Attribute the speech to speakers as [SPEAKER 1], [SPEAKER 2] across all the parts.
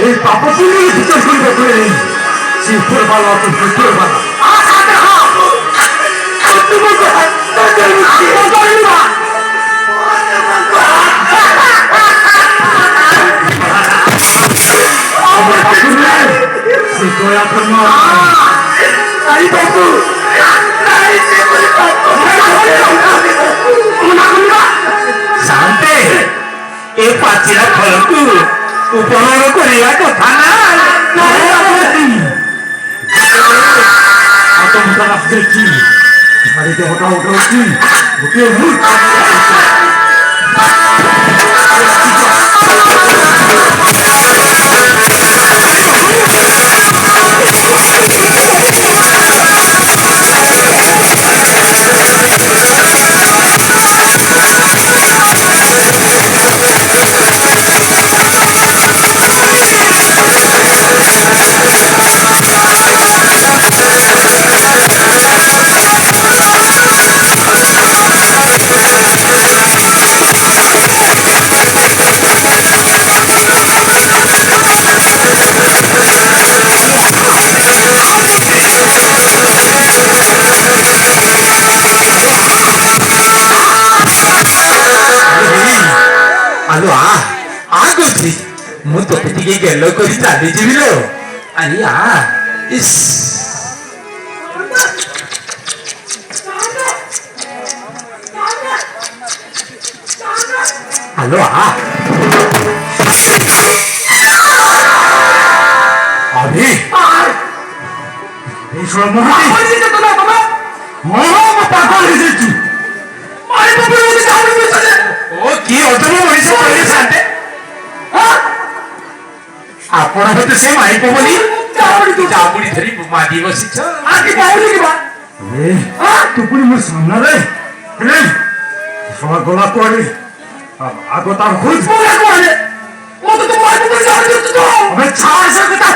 [SPEAKER 1] এই পাপপুণ্যের বিচার করিবে করে সে উপরবালা অত উপরবালা
[SPEAKER 2] शांते ए पाचिला फलकू उपहार करिया कथा ना
[SPEAKER 1] आता मुका लागते अरे ते होता उठवती ओके
[SPEAKER 2] ମୁଁ ତୋତେ ଟିକେ ଗେଲ କରି ଚାଲିଯିବି ଲୋ ଆରେ ଇସ୍ ହ୍ୟାଲୋ
[SPEAKER 1] अरे
[SPEAKER 2] ଆପଣ ହତେ ସେ ମାଇପ ବୋଲି ଚାବୁଡ଼ି ଧରି ମାଦି ବସିଛ
[SPEAKER 1] तू पुरी मोर सामने रे सवा गोला कोड़े आगो तार खुद बोला कोड़े वो तो तुम्हारे ऊपर जा रही है तो अबे छाड़ सकता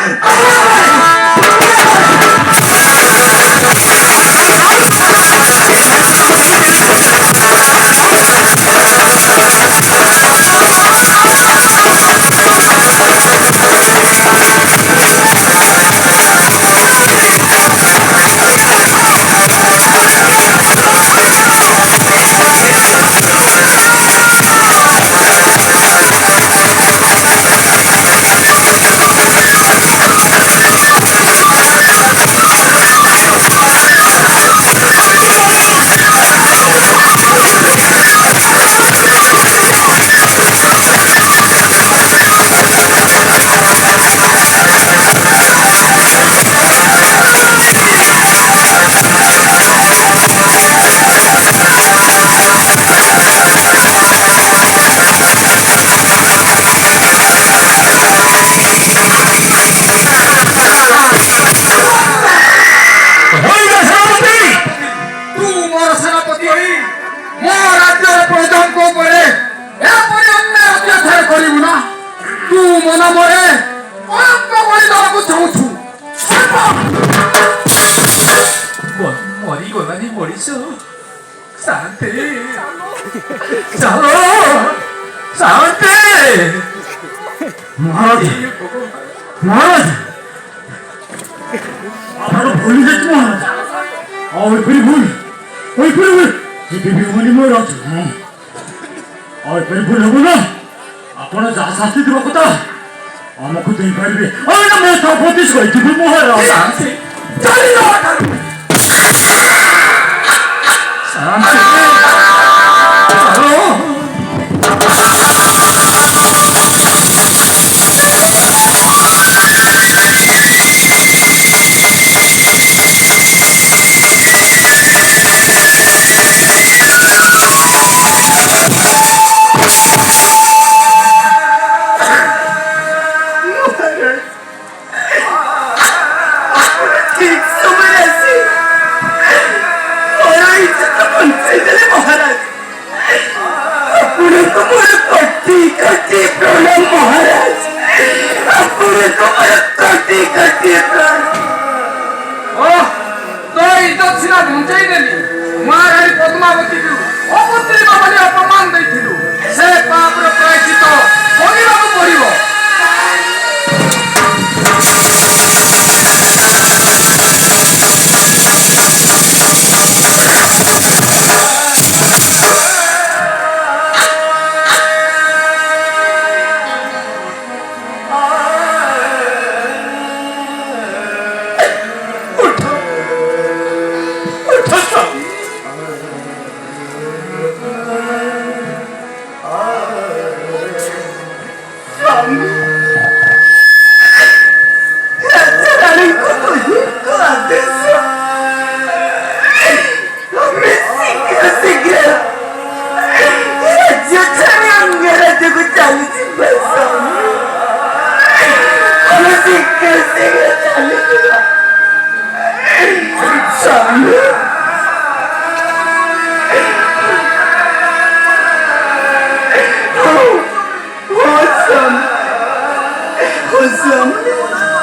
[SPEAKER 2] ମରିଗଲାନି ମଣିଷ ଶାନ୍ତି ଚାଲ ଶାନ୍ତି
[SPEAKER 1] महाराज महाराज आप भूल गए महाराज और फिर भूल ये भी मनी मोर और फिर भूल हो ना आपण जा शास्ति देव कथा हमको दे पारिबे और ना मैं सब प्रतिश कहि महाराज
[SPEAKER 2] ଶାନ୍ତି ଚାଲି ଯାଅ
[SPEAKER 3] पद्मावती अपमान से पापर प्रायश्चित पड़ो। ଶୀଘ୍ର ଶୀଘ୍ର ଚାଲିଯିବା ସ୍ୱାମୀ। हो स्वामी, हो स्वामी।